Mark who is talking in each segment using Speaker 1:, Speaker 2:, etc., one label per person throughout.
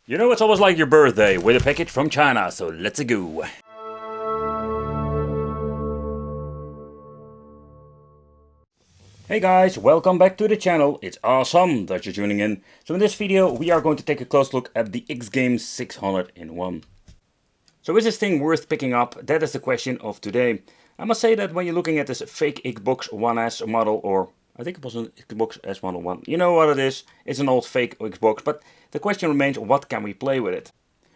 Speaker 1: You know, it's almost like your birthday with a package from China, so let's go. Hey guys, welcome back to the channel. It's awesome that you're tuning in. So in this video we are going to take a close look at the X-Games 600-in-1. So is this thing worth picking up? That is the question of today. I must say that when you're looking at this fake Xbox One S model, or I think it was an Xbox S Model 1, you know what it is, it's an old fake Xbox, but the question remains, what can we play with it?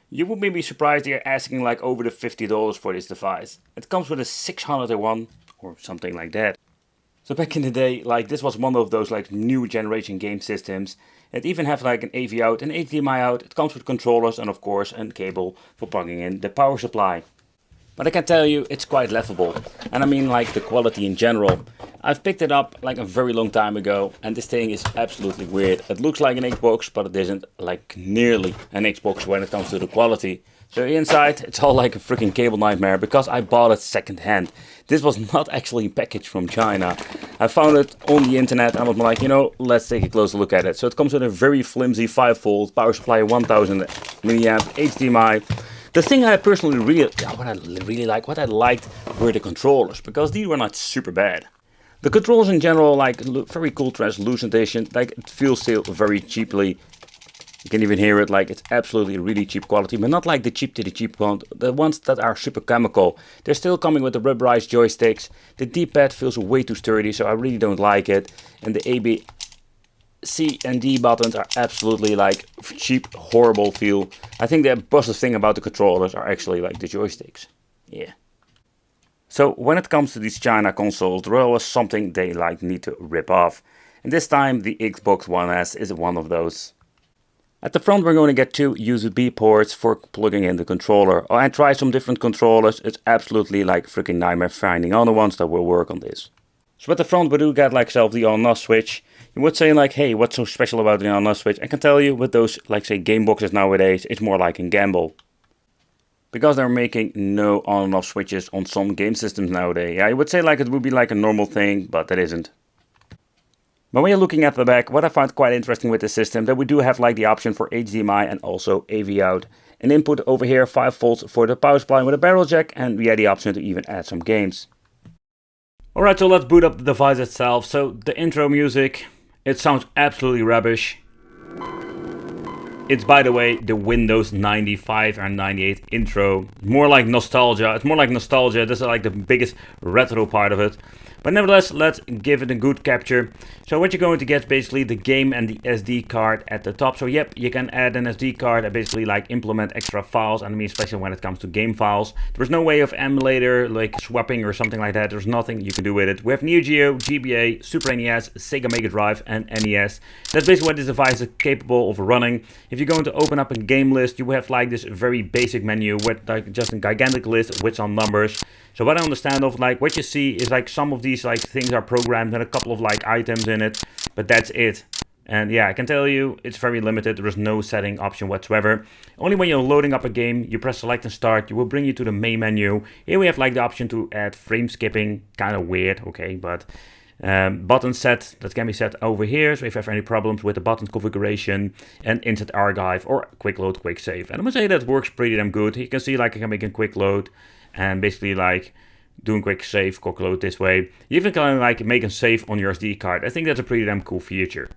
Speaker 1: You would maybe be surprised they're asking like over the $50 for this device. It comes with a 601 or something like that. So back in the day, like this was one of those like new generation game systems. It even have like an AV out, an HDMI out, it comes with controllers and of course a cable for plugging in the power supply. But I can tell you, it's quite laughable. And I mean like the quality in general. I've picked it up like a very long time ago and this thing is absolutely weird. It looks like an Xbox, but it isn't like nearly an Xbox when it comes to the quality. So inside, it's all like a freaking cable nightmare because I bought it second hand. This was not actually packaged from China. I found it on the internet and I was like, you know, let's take a closer look at it. So it comes with a very flimsy 5V power supply, 1000 milliamp HDMI. The thing I personally what I liked were the controllers, because these were not super bad. The controllers in general, like very cool translucentation, like it feels still very cheaply. You can even hear it, like it's absolutely really cheap quality, but not like the cheap to the cheap one, the ones that are super chemical. They're still coming with the rubberized joysticks. The D-pad feels way too sturdy, so I really don't like it. And the A, B, C and D buttons are absolutely like cheap, horrible feel. I think the best thing about the controllers are actually like the joysticks. Yeah. So when it comes to these China consoles, there was something they like need to rip off. And this time the Xbox One S is one of those. At the front we're going to get two USB ports for plugging in the controller. Oh, and try some different controllers. It's absolutely like freaking nightmare finding other ones that will work on this. So at the front we do get like self the on-off switch. You would say like, hey, what's so special about the on-off switch? I can tell you with those like say game boxes nowadays, it's more like a gamble. Because they're making no on and off switches on some game systems nowadays. Yeah, you would say like it would be like a normal thing, but it isn't. But when you're looking at the back, what I find quite interesting with this system, that we do have like the option for HDMI and also AV out. An input over here, 5V for the power supply with a barrel jack, and we had the option to even add some games. Alright, so let's boot up the device itself. So the intro music, it sounds absolutely rubbish. It's, by the way, the Windows 95 and 98 intro. More like nostalgia. It's more like nostalgia. This is like the biggest retro part of it. But nevertheless, let's give it a good capture. So what you're going to get is basically the game and the SD card at the top. So yep, you can add an SD card and basically like implement extra files. And I mean, especially when it comes to game files. There's no way of emulator, like swapping or something like that. There's nothing you can do with it. We have Neo Geo, GBA, Super NES, Sega Mega Drive and NES. That's basically what this device is capable of running. If you're going to open up a game list, you will have like this very basic menu with like just a gigantic list with some numbers. So what I understand of like what you see is like some of these like things are programmed and a couple of like items in it, but that's it. And yeah, I can tell you it's very limited. There is no setting option whatsoever. Only when you're loading up a game, you press select and start, you will bring you to the main menu. Here we have like the option to add frame skipping, kind of weird, okay, but button set, that can be set over here. So if you have any problems with the button configuration, and instant archive or quick load, quick save. And I must say that works pretty damn good. You can see like I can make a quick load and basically like doing quick save, quick load this way. You even can like make a save on your SD card. I think that's a pretty damn cool feature.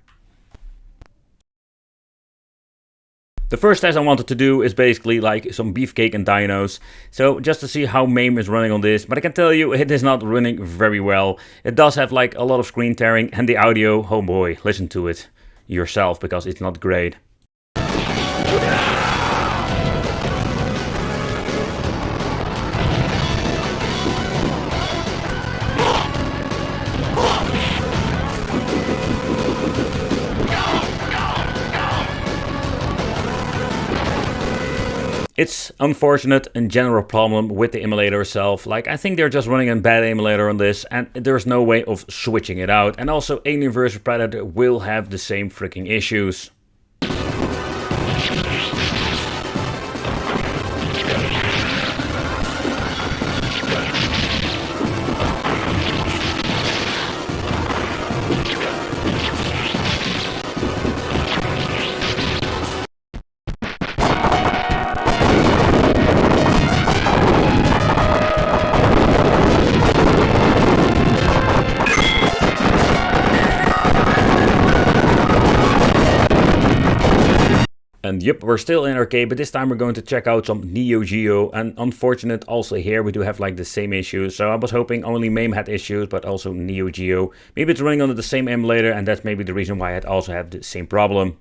Speaker 1: The first test I wanted to do is basically like some beefcake and dinos. So just to see how MAME is running on this. But I can tell you it is not running very well. It does have like a lot of screen tearing and the audio, oh boy, listen to it yourself because it's not great. It's unfortunate and general problem with the emulator itself. Like I think they're just running a bad emulator on this and there's no way of switching it out. And also Alien vs Predator will have the same freaking issues. And yep, we're still in arcade, but this time we're going to check out some Neo Geo. And unfortunate, also here we do have like the same issues. So I was hoping only MAME had issues, but also Neo Geo. Maybe it's running on the same emulator, and that's maybe the reason why it also have the same problem.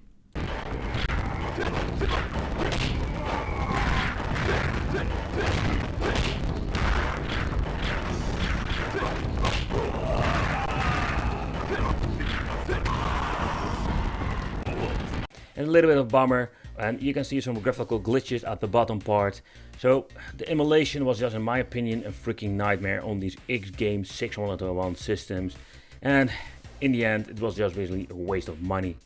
Speaker 1: And a little bit of bummer, and you can see some graphical glitches at the bottom part. So the emulation was just, in my opinion, a freaking nightmare on these X Games 601 systems, and in the end it was just basically a waste of money.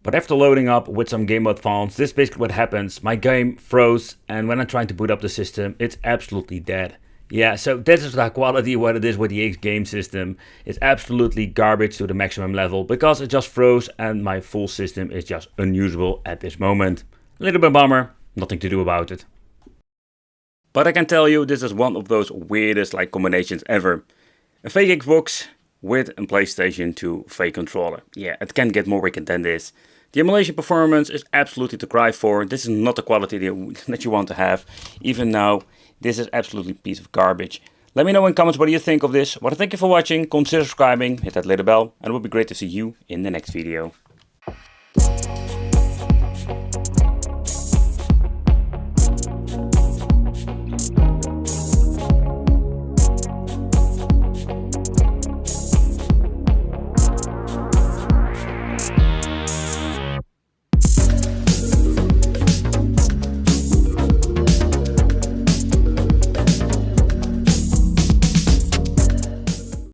Speaker 1: But after loading up with some game mode fonts, this is basically what happens. My game froze, and when I'm trying to boot up the system, it's absolutely dead. Yeah, so this is the quality what it is with the X game system. It's absolutely garbage to the maximum level because it just froze and my full system is just unusable at this moment. A little bit bummer, nothing to do about it. But I can tell you this is one of those weirdest like combinations ever. A fake Xbox with a PlayStation 2 fake controller. Yeah, it can't get more wicked than this. The emulation performance is absolutely to cry for. This is not the quality that you want to have. Even now, this is absolutely a piece of garbage. Let me know in comments what you think of this. Well, thank you for watching. Consider subscribing, hit that little bell, and it would be great to see you in the next video.